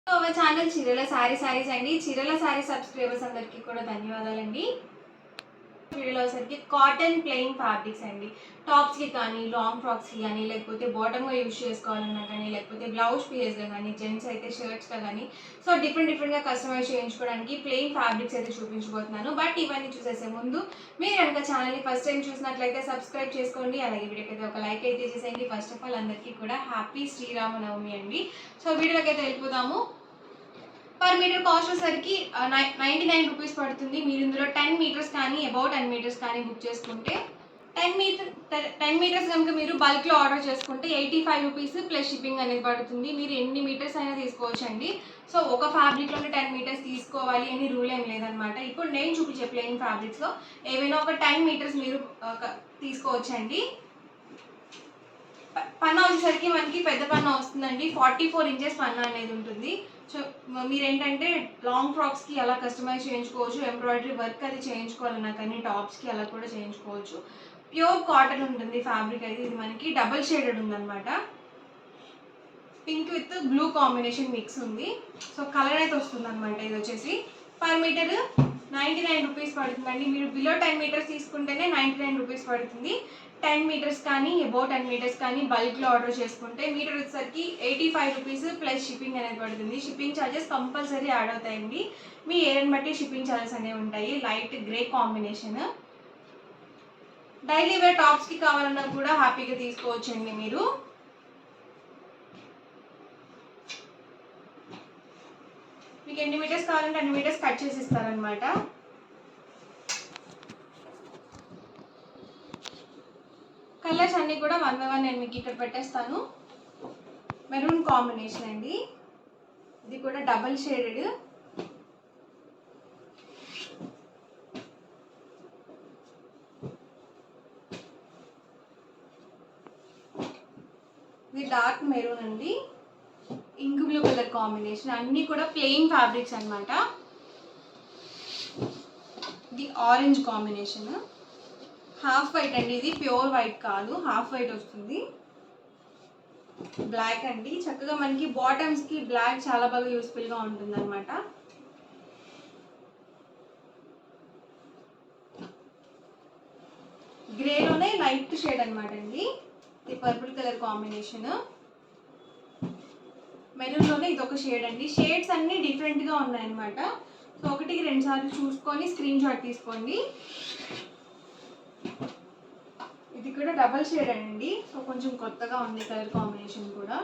So మా channel చీరల సారీస్ అండి. చీరల సారీ సబ్స్క్రైబర్స్ అందరికీ కూడా ధన్యవాదాలండి. వీడియోలో వచ్చేసరికి కాటన్ ప్లెయిన్ ఫ్యాబ్రిక్స్ అండి. టాప్స్కి కానీ, లాంగ్ ఫ్రాక్స్కి కానీ, లేకపోతే బాటమ్గా యూజ్ చేసుకోవాలన్నా కానీ, లేకపోతే బ్లౌజ్ పీసెస్గా కానీ, జెంట్స్ అయితే షర్ట్స్గా కానీ, సో డిఫరెంట్గా కస్టమైజ్ చేయించుకోవడానికి ప్లెయిన్ ఫ్యాబ్రిక్స్ అయితే చూపించబోతున్నాను. బట్ ఇవన్నీ చూసేసే ముందు మీరు కనుక ఛానల్ని ఫస్ట్ టైం చూసినట్లయితే సబ్స్క్రైబ్ చేసుకోండి. అలాగే వీడియోకి అయితే ఒక లైక్ అయితే చేసేయండి. ఫస్ట్ ఆఫ్ ఆల్ అందరికీ కూడా హ్యాపీ శ్రీరామనవమి అండి. సో వీడియోకి అయితే వెళ్ళిపోదాము. పర్ మీటర్ కాస్ట్ వచ్చేసరికి 99 రూపీస్ పడుతుంది. మీరు ఇందులో 10 మీటర్స్ కానీ అబౌట్ 10 మీటర్స్ కానీ బుక్ చేసుకుంటే 10 మీటర్స్ కనుక మీరు బల్క్లో ఆర్డర్ చేసుకుంటే 85 రూపీస్ ప్లస్ షిప్పింగ్ అనేది పడుతుంది. మీరు ఎన్ని మీటర్స్ అయినా తీసుకోవచ్చు అండి. సో ఒక ఫ్యాబ్రిక్లోనే 10 మీటర్స్ తీసుకోవాలి అని రూల్ ఏం లేదనమాట. ఇప్పుడు నేను చూపించే ప్లెయిన్ ఫ్యాబ్రిక్స్లో ఏవైనా ఒక 10 మీటర్స్ మీరు తీసుకోవచ్చండి. పన్నా వచ్చేసరికి మనకి పెద్ద పన్నా వస్తుందండి. 44 ఇంచెస్ పన్నా అనేది ఉంటుంది. సో మీరేంటంటే లాంగ్ ఫ్రాక్స్కి అలా కస్టమైజ్ చేయించుకోవచ్చు. ఎంబ్రాయిడరీ వర్క్ అది చేయించుకోవాలన్నా కానీ టాప్స్కి అలా కూడా చేయించుకోవచ్చు. ప్యూర్ కాటన్ ఉంటుంది ఫ్యాబ్రిక్ అయితే. ఇది మనకి డబుల్ షేడెడ్ ఉందన్నమాట. Pink with blue combination mix ఉంది. సో కలర్ అయితే వస్తుంది అనమాట. ఇది వచ్చేసి పర్ మీటర్ 99 రూపీస్ పడుతుందండి. మీరు బిలో 10 మీటర్స్ తీసుకుంటేనే 99 రూపీస్ పడుతుంది. 10 మీటర్స్ కానీ అబౌట్ 10 మీటర్స్ కానీ బల్క్లో ఆర్డర్ చేసుకుంటే మీటర్ వచ్చేసరికి 85 రూపీస్ ప్లస్ షిప్పింగ్ అనేది పడుతుంది. షిప్పింగ్ ఛార్జెస్ కంపల్సరీ యాడ్ అవుతాయండి. మీ ఏరియాని బట్టి షిప్పింగ్ ఛార్జెస్ అనేవి ఉంటాయి. Light grey combination. Daily wear టాప్స్కి కావాలన్నా కూడా హ్యాపీగా తీసుకోవచ్చండి మీరు. మీకు ఎన్ని మీటర్స్ కావాలంటే అన్ని మీటర్స్ కట్ చేసి ఇస్తారనమాట. కలర్స్ అన్నీ కూడా 1 by 1 నేను మీకు ఇక్కడ పెట్టేస్తాను. మెరూన్ కాంబినేషన్ అండి. ఇది కూడా డబల్ షేడెడ్. ఇది డార్క్ మెరూన్ అండి. Ink blue colour combination. అన్నీ కూడా ప్లెయిన్ ఫ్యాబ్రిక్స్ అనమాట. ఇది ఆరెంజ్ కాంబినేషన్. హాఫ్ వైట్ అండి. ఇది ప్యూర్ వైట్ కాదు, హాఫ్ వైట్ వస్తుంది. బ్లాక్ అండి. చక్కగా మనకి బాటమ్స్కి బ్లాక్ చాలా బాగా యూస్ఫుల్గా ఉంటుంది అనమాట. గ్రేలోనే లైట్ షేడ్ అనమాట అండి. ఇది పర్పుల్ కలర్ కాంబినేషన్. మెరూన్లోనే ఇది ఒక షేడ్ అండి. షేడ్స్ అన్నీ డిఫరెంట్గా ఉన్నాయన్నమాట. సో 1-2 సార్లు చూసుకొని స్క్రీన్ షాట్ తీసుకోండి. ఇది కూడా డబల్ షేడ్ అండి. సో కొంచెం కొత్తగా ఉంది కలర్ కాంబినేషన్ కూడా.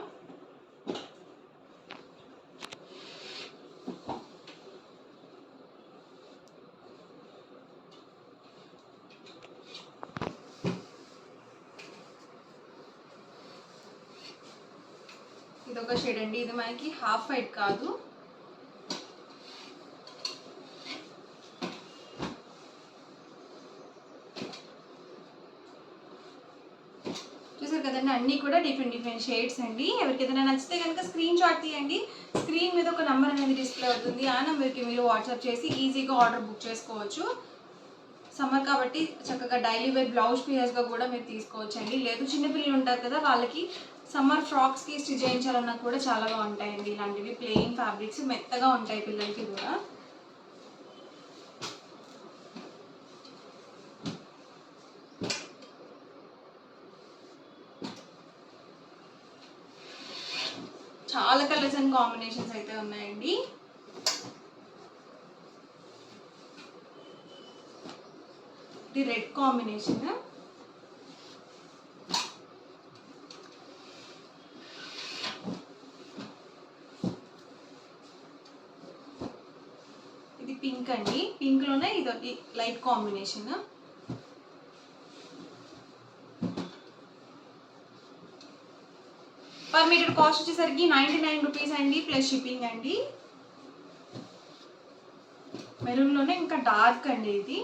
ఇది ఒక షేడ్ అండి. ఇది మనకి హాఫ్ వైట్ కాదు. చూసారు కదండి, అన్నీ కూడా డిఫరెంట్ షేడ్స్ అండి. ఎవరికి ఏదైనా నచ్చితే కనుక స్క్రీన్ షాట్ తీయండి. స్క్రీన్ మీద ఒక నెంబర్ అనేది డిస్ప్లే అవుతుంది. ఆ నెంబర్కి మీరు వాట్సాప్ చేసి ఈజీగా ఆర్డర్ బుక్ చేసుకోవచ్చు. సమ్మర్ కాబట్టి చక్కగా డైలీ వేర్ బ్లౌజ్ పీసెస్గా కూడా మీరు తీసుకోవచ్చండి. లేదు చిన్నపిల్లలు ఉంటారు కదా, వాళ్ళకి సమ్మర్ ఫ్రాక్స్కి స్టిచ్ చేయించాలన్నా కూడా చాలా బాగుంటాయండి. ఇలాంటివి ప్లెయిన్ ఫ్యాబ్రిక్స్ మెత్తగా ఉంటాయి పిల్లలకి కూడా. చాలా కలర్స్ అండ్ కాంబినేషన్స్ అయితే ఉన్నాయండి. ఇది రెడ్ కాంబినేషన్. ఇది పింక్ అండి. పింక్లోనే ఇది light combination. Per metre cost వచ్చేసరికి 99 రూపీస్ అండి ప్లస్ షిప్పింగ్ అండి. మెరూన్లోనే ఇంకా డార్క్ అండి ఇది.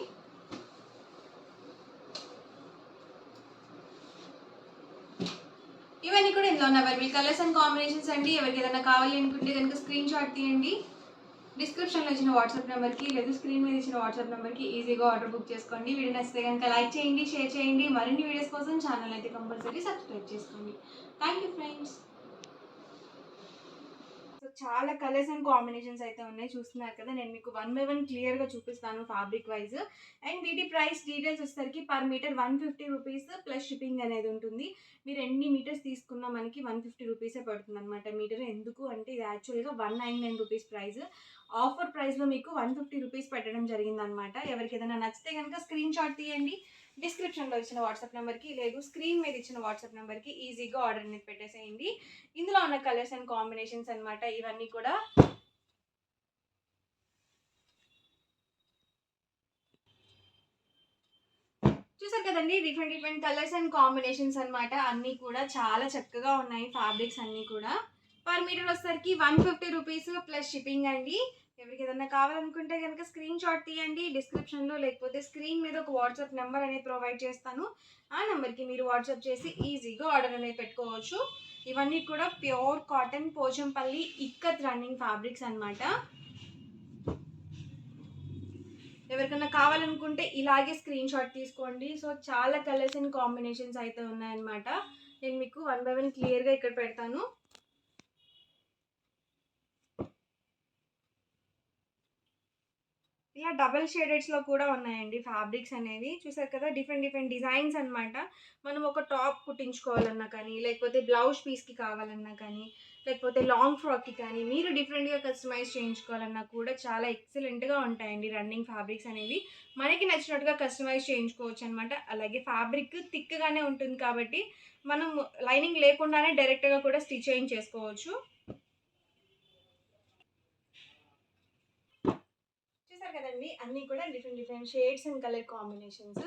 ఇవన్నీ కూడా ఇందులో ఉన్న అవైలబుల్ కలర్స్ అండ్ కాంబినేషన్స్ అండి. ఎవరికి ఏదైనా కావాలి అనుకుంటే కనుక స్క్రీన్ షాట్ తీయండి. డిస్క్రిప్షన్లో ఇచ్చిన వాట్సాప్ నెంబర్కి లేదు స్క్రీన్ మీద ఇచ్చిన వాట్సాప్ నెంబర్కి ఈజీగా ఆర్డర్ బుక్ చేసుకోండి. వీడియో నచ్చితే కనుక లైక్ చేయండి, షేర్ చేయండి. మరిన్ని వీడియోస్ కోసం ఛానల్ అయితే కంపల్సరీ సబ్స్క్రైబ్ చేసుకోండి. Thank you friends. చాలా కలర్స్ అండ్ కాంబినేషన్స్ అయితే ఉన్నాయి, చూస్తున్నారు కదా. నేను మీకు 1 బై 1 క్లియర్గా చూపిస్తాను ఫ్యాబ్రిక్ వైజ్. అండ్ వీటి ప్రైస్ డీటెయిల్స్ వచ్చేసరికి per metre 150 rupees plus shipping అనేది ఉంటుంది. మీరు ఎన్ని మీటర్స్ తీసుకున్నా మనకి 150 రూపీసే పడుతుంది అనమాట మీటర్. ఎందుకు అంటే ఇది యాక్చువల్గా 199 రూపీస్ ప్రైస్. ఆఫర్ ప్రైస్లో మీకు 150 రూపీస్ పెట్టడం జరిగిందనమాట. ఎవరికి ఏదైనా నచ్చితే కనుక స్క్రీన్ షాట్ తీయండి, డిస్క్రిప్షన్లో ఇచ్చిన వాట్సాప్ నెంబర్కి లేదు స్క్రీన్ మీద ఇచ్చిన వాట్సాప్ నెంబర్కి ఈజీగా ఆర్డర్ అనేది పెట్టేసేయండి. ఇందులో ఉన్న కలర్స్ అండ్ కాంబినేషన్స్ అనమాట ఇవన్నీ కూడా. చూసారు కదండి, different different colours and combinations అనమాట. అన్నీ కూడా చాలా చక్కగా ఉన్నాయి ఫ్యాబ్రిక్స్ అన్నీ కూడా. పర్ మీటర్ వచ్చేసరికి 150 రూపీస్ ప్లస్ షిప్పింగ్ అండి. ఎవరికి ఏదైనా కావాలనుకుంటే కనుక స్క్రీన్ షాట్ తీయండి, డిస్క్రిప్షన్లో లేకపోతే స్క్రీన్ మీద ఒక వాట్సాప్ నెంబర్ అనేది ప్రొవైడ్ చేస్తాను. ఆ నెంబర్కి మీరు వాట్సాప్ చేసి ఈజీగా ఆర్డర్ అనేది పెట్టుకోవచ్చు. ఇవన్నీ కూడా pure cotton Pochampally ikat running fabrics అనమాట. ఎవరికైనా కావాలనుకుంటే ఇలాగే స్క్రీన్ షాట్ తీసుకోండి. సో చాలా కలర్స్ అండ్ కాంబినేషన్స్ అయితే ఉన్నాయన్నమాట. నేను మీకు 1 బై 1 క్లియర్గా ఇక్కడ పెడతాను. ఇలా డబల్ షేడెడ్స్లో కూడా ఉన్నాయండి ఫ్యాబ్రిక్స్ అనేవి. చూసారు కదా, డిఫరెంట్ డిఫరెంట్ డిజైన్స్ అనమాట. మనం ఒక టాప్ కుట్టించుకోవాలన్నా కానీ, లేకపోతే బ్లౌజ్ పీస్కి కావాలన్నా కానీ, లేకపోతే లాంగ్ ఫ్రాక్కి కానీ, మీరు డిఫరెంట్గా కస్టమైజ్ చేయించుకోవాలన్నా కూడా చాలా ఎక్సలెంట్గా ఉంటాయండి రన్నింగ్ ఫ్యాబ్రిక్స్ అనేవి. మనకి నచ్చినట్టుగా కస్టమైజ్ చేయించుకోవచ్చు అనమాట. అలాగే ఫ్యాబ్రిక్ థిక్గానే ఉంటుంది కాబట్టి మనం లైనింగ్ లేకుండానే డైరెక్ట్గా కూడా స్టిచ్ చేయించేసుకోవచ్చు. చూసారు కదండి, అన్నీ కూడా different different shades and colour combinations.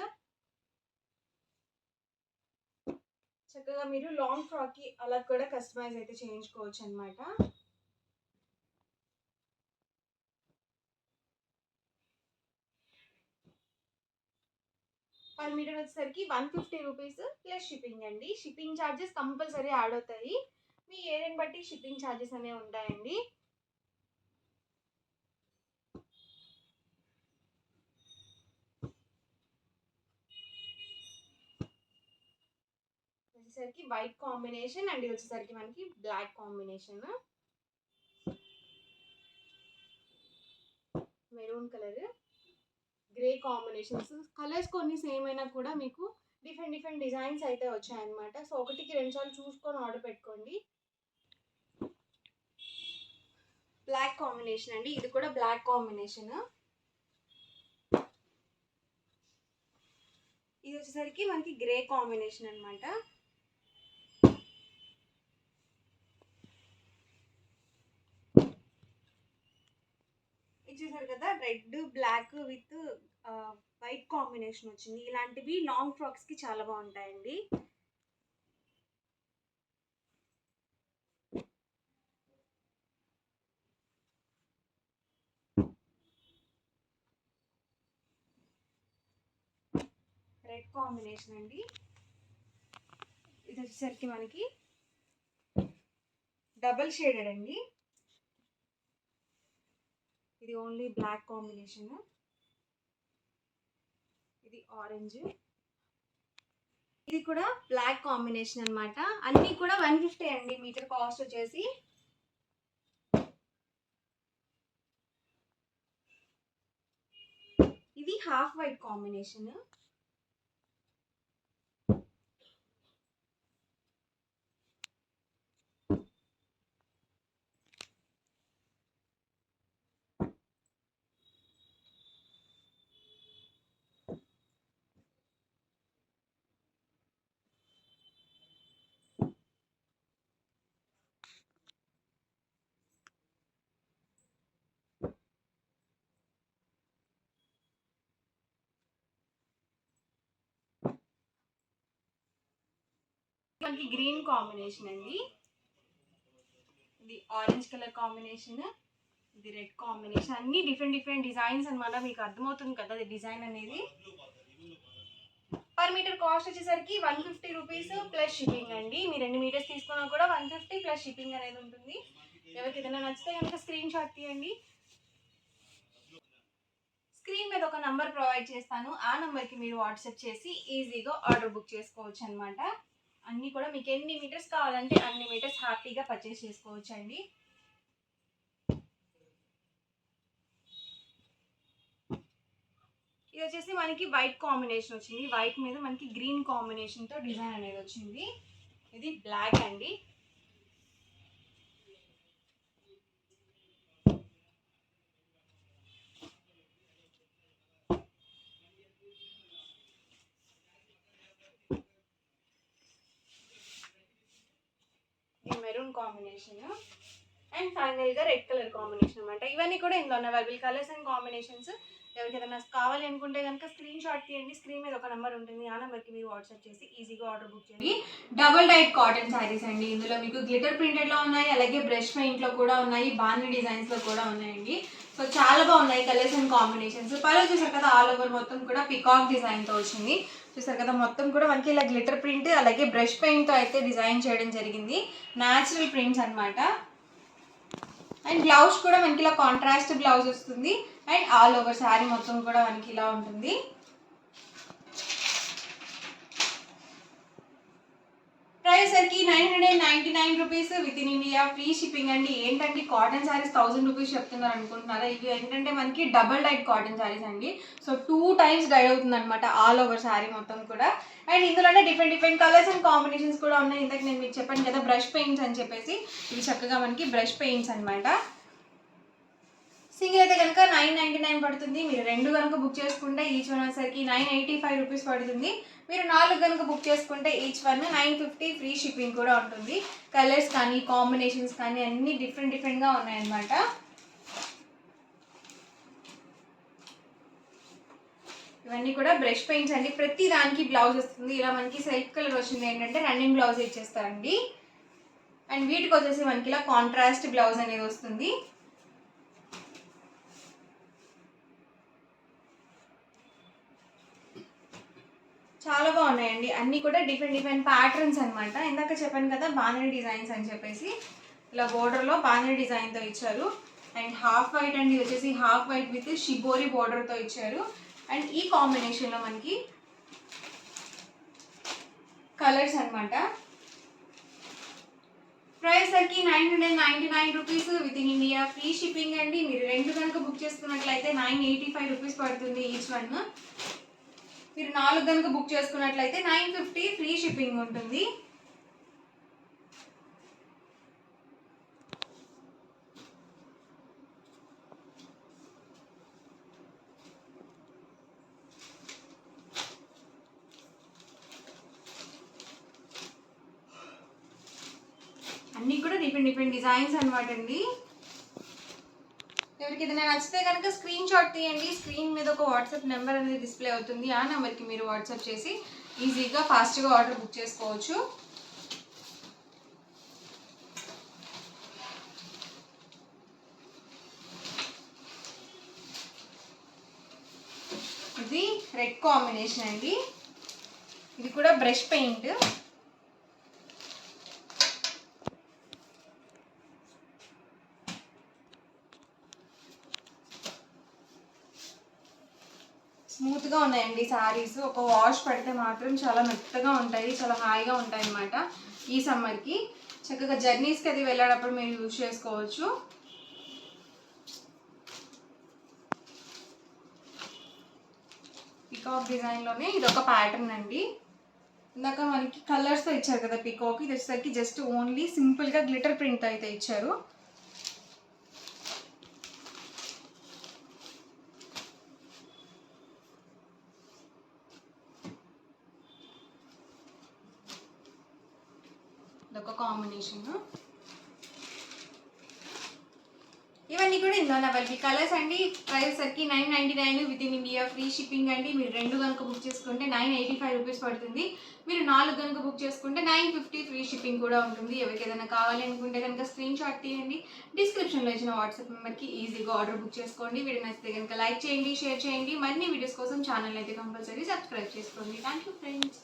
చక్కగా మీరు లాంగ్ ఫ్రాక్కి అలా కూడా కస్టమైజ్ అయితే చేయించుకోవచ్చు అనమాట. పర్ మీటర్ వచ్చేసరికి 150 రూపీస్ ప్లస్ షిప్పింగ్ అండి. షిప్పింగ్ ఛార్జెస్ కంపల్సరీ యాడ్ అవుతాయి. మీ ఏరియాని బట్టి షిప్పింగ్ ఛార్జెస్ అనేవి ఉంటాయండి. వచ్చేసరికి వైట్ కాంబినేషన్ అండ్ ఇది వచ్చేసరికి మనకి black combination, maroon colour, grey combinations. Colours కొన్ని సేమ్ అయినా కూడా మీకు డిఫరెంట్ డిఫరెంట్ డిజైన్స్ అయితే వచ్చాయన్నమాట. సో ఒకటికి 2 సార్లు చూసుకొని ఆర్డర్ పెట్టుకోండి. బ్లాక్ కాంబినేషన్ అండి, ఇది కూడా బ్లాక్ కాంబినేషన్. ఇది వచ్చేసరికి మనకి గ్రే కాంబినేషన్ అనమాట. ఇది చూసారు కదా, red black with white combination వచ్చింది. ఇలాంటివి లాంగ్ ఫ్రాక్స్కి చాలా బాగుంటాయండి. రెడ్ కాంబినేషన్ అండి. ఇది వచ్చేసరికి మనకి డబల్ షేడెడ్ అండి. ఇది ఓన్లీ బ్లాక్ కాంబినేషన్. ఇది ఆరెంజ్, ఇది కూడా బ్లాక్ కాంబినేషన్ అనమాట. అన్నీ కూడా 150 అండి మీటర్ కాస్ట్ వచ్చేసి. ఇది హాఫ్ వైట్ కాంబినేషన్. మనకి గ్రీన్ కాంబినేషన్ అండి. ఇది ఆరెంజ్ కలర్ కాంబినేషన్, ఇది రెడ్ కాంబినేషన్. అన్ని డిఫరెంట్ డిఫరెంట్ డిజైన్స్ అనమాట. మీకు అర్థమవుతుంది కదా అది డిజైన్ అనేది. పర్ మీటర్ కాస్ట్ వచ్చేసరికి 150 రూపీస్ ప్లస్ షిప్పింగ్ అండి. మీరు ఎన్ని మీటర్స్ తీసుకున్నా కూడా 150 ప్లస్ షిప్పింగ్ అనేది ఉంటుంది. ఎవరికి ఏదైనా నచ్చితే కనుక స్క్రీన్ షాట్ తీయండి. స్క్రీన్ మీద ఒక నంబర్ ప్రొవైడ్ చేస్తాను, ఆ నెంబర్కి మీరు వాట్సాప్ చేసి ఈజీగా ఆర్డర్ బుక్ చేసుకోవచ్చు అనమాట. అన్నీ కూడా మీకు ఎన్ని మీటర్స్ కావాలంటే అన్ని మీటర్స్ హ్యాపీగా పర్చేస్ చేసుకోవచ్చు అండి. ఇది వచ్చేసి మనకి వైట్ కాంబినేషన్ వచ్చింది, వైట్ మీద మనకి గ్రీన్ కాంబినేషన్తో డిజైన్ అనేది వచ్చింది. ఇది బ్లాక్ అండి. ఇది మెరూన్ కాంబినేషన్ అండ్ ఫైనల్గా రెడ్ కలర్ కాంబినేషన్ అనమాట. ఇవన్నీ కూడా ఇందులో అవైలబుల్ కలర్స్ అండ్ కాంబినేషన్స్. ఎవరికి ఏదైనా కావాలి అనుకుంటే కనుక స్క్రీన్ షాట్ తీయండి. స్క్రీన్ మీద ఒక నెంబర్ ఉంటుంది, ఆ నెంబర్కి మీరు వాట్సాప్ చేసి ఈజీగా ఆర్డర్ బుక్ చేయండి. డబుల్ డైట్ కాటన్ శారీస్ అండి. ఇందులో మీకు గ్లిటర్ ప్రింటెడ్లో ఉన్నాయి, అలాగే బ్రష్ పెయింట్లో కూడా ఉన్నాయి, బాందీ డిజైన్స్లో కూడా ఉన్నాయండి. సో చాలా బాగున్నాయి కలర్స్ అండ్ కాంబినేషన్స్. పైన చూసారు కదా ఆల్ ఓవర్ మొత్తం కూడా పికాక్ డిజైన్తో వచ్చింది. చూసారు కదా మొత్తం కూడా మనకి ఇలా గ్లిటర్ ప్రింట్ అలాగే బ్రష్ పెయింట్తో అయితే డిజైన్ చేయడం జరిగింది. న్యాచురల్ ప్రింట్స్ అనమాట. అండ్ బ్లౌజ్ కూడా మనకి ఇలా కాంట్రాస్ట్ బ్లౌజ్ వస్తుంది. అండ్ ఆల్ ఓవర్ శారీ మొత్తం కూడా మనకి ఇలా ఉంటుంది. ప్రైస్ సరికి 999 rupees with in India, free shipping అండి. ఏంటంటే కాటన్ శారీస్ 1000 రూపీస్ చెప్తున్నారు అనుకుంటున్నారా? ఇవి ఏంటంటే మనకి డబల్ డైట్ కాటన్ శారీస్ అండి. సో 2 టైమ్స్ డై అవుతుంది అనమాట ఆల్ ఓవర్ శారీ మొత్తం కూడా. అండ్ ఇందులోనే డిఫరెంట్ కలర్స్ అండ్ కాంబినేషన్స్ కూడా ఉన్నాయి. ఇందాక నేను మీకు చెప్పాను కదా బ్రష్ పెయింట్స్ అని చెప్పేసి, ఇవి చక్కగా మనకి బ్రష్ పెయింట్స్ అనమాట. సింగిల్ అయితే కనుక 999 పడుతుంది. మీరు 2 కనుక బుక్ చేసుకుంటే ఈచ్ వన్ వచ్చేసరికి 985 రూపీస్ పడుతుంది. మీరు 4 కనుక బుక్ చేసుకుంటే ఈచ్ వన్ 950, ఫ్రీ షిప్పింగ్ కూడా ఉంటుంది. కలర్స్ కానీ కాంబినేషన్స్ కానీ అన్నీ డిఫరెంట్గా ఉన్నాయన్నమాట. ఇవన్నీ కూడా బ్రష్ పెయింట్స్ అండి. ప్రతి దానికి బ్లౌజ్ వస్తుంది. ఇలా మనకి సెల్ఫ్ కలర్ వచ్చింది ఏంటంటే రన్నింగ్ బ్లౌజ్ ఇచ్చేస్తారండి. అండ్ వీటికి వచ్చేసి మనకి ఇలా కాంట్రాస్ట్ బ్లౌజ్ అనేది వస్తుంది. చాలా బాగున్నాయండి. అన్నీ కూడా డిఫరెంట్ ప్యాటర్న్స్ అనమాట. ఇందాక చెప్పాను కదా బాంధనీ డిజైన్స్ అని చెప్పేసి, ఇలా బోర్డర్లో బాంధనీ డిజైన్తో ఇచ్చారు. అండ్ హాఫ్ వైట్ అండి, వచ్చేసి హాఫ్ వైట్ విత్ షిబోరి బోర్డర్తో ఇచ్చారు. అండ్ ఈ కాంబినేషన్లో మనకి కలర్స్ అనమాట. ప్రైస్ సరికి 999 rupees with in India, free shipping అండి. మీరు 2 కనుక బుక్ చేసుకున్నట్లయితే 985 రూపీస్ పడుతుంది ఈచ్ వన్. మీరు 4 కనుక బుక్ చేసుకున్నట్లయితే 950, ఫ్రీ షిప్పింగ్ ఉంటుంది. అన్నీ కూడా డిఫరెంట్ డిజైన్స్ అనమాట అండి. ఎవరికి ఏదైనా నచ్చితే కనుక స్క్రీన్ షాట్ తీయండి. స్క్రీన్ మీద ఒక వాట్సాప్ నెంబర్ అనేది డిస్ప్లే అవుతుంది. ఆ నెంబర్కి మీరు వాట్సాప్ చేసి ఈజీగా ఫాస్ట్గా ఆర్డర్ బుక్ చేసుకోవచ్చు. ఇది రెడ్ కాంబినేషన్ అండి. ఇది కూడా బ్రష్ పెయింట్. స్మూత్గా ఉన్నాయండి శారీస్. ఒక వాష్ పడితే మాత్రం చాలా మెత్తగా ఉంటాయి, చాలా హాయిగా ఉంటాయి అన్నమాట. ఈ సమ్మర్కి చక్కగా జర్నీస్కి అది వెళ్ళేటప్పుడు మీరు యూజ్ చేసుకోవచ్చు. పికాక్ డిజైన్లోనే ఇది ఒక ప్యాటర్న్ అండి. ఇందాక మనకి కలర్స్తో ఇచ్చారు కదా పికాక్, ఇది వచ్చేసరికి జస్ట్ ఓన్లీ సింపుల్గా గ్లిటర్ ప్రింట్ అయితే ఇచ్చారు. ఇదొక కాంబినేషన్. ఇవన్నీ కూడా ఇందులో అవైలబుల్ కలర్స్ అండి. ప్రైస్ సరికి 999 with in India, free shipping అండి. మీరు 2 కనుక బుక్ చేసుకుంటే 985 రూపీస్ పడుతుంది. మీరు 4 కనుక బుక్ చేసుకుంటే 950, ఫ్రీ షిప్పింగ్ కూడా ఉంటుంది. ఎవరికి ఏదైనా కావాలి అనుకుంటే కనుక స్క్రీన్ షాట్ తీయండి. డిస్క్రిప్షన్లో ఇచ్చిన వాట్సాప్ నెంబర్కి ఈజీగా ఆర్డర్ బుక్ చేసుకోండి. వీడియో నచ్చితే కనుక లైక్ చేయండి, షేర్ చేయండి. మరిన్ని వీడియోస్ కోసం ఛానల్ అయితే కంపల్సరీ సబ్స్క్రైబ్ చేసుకోండి. Thank you friends.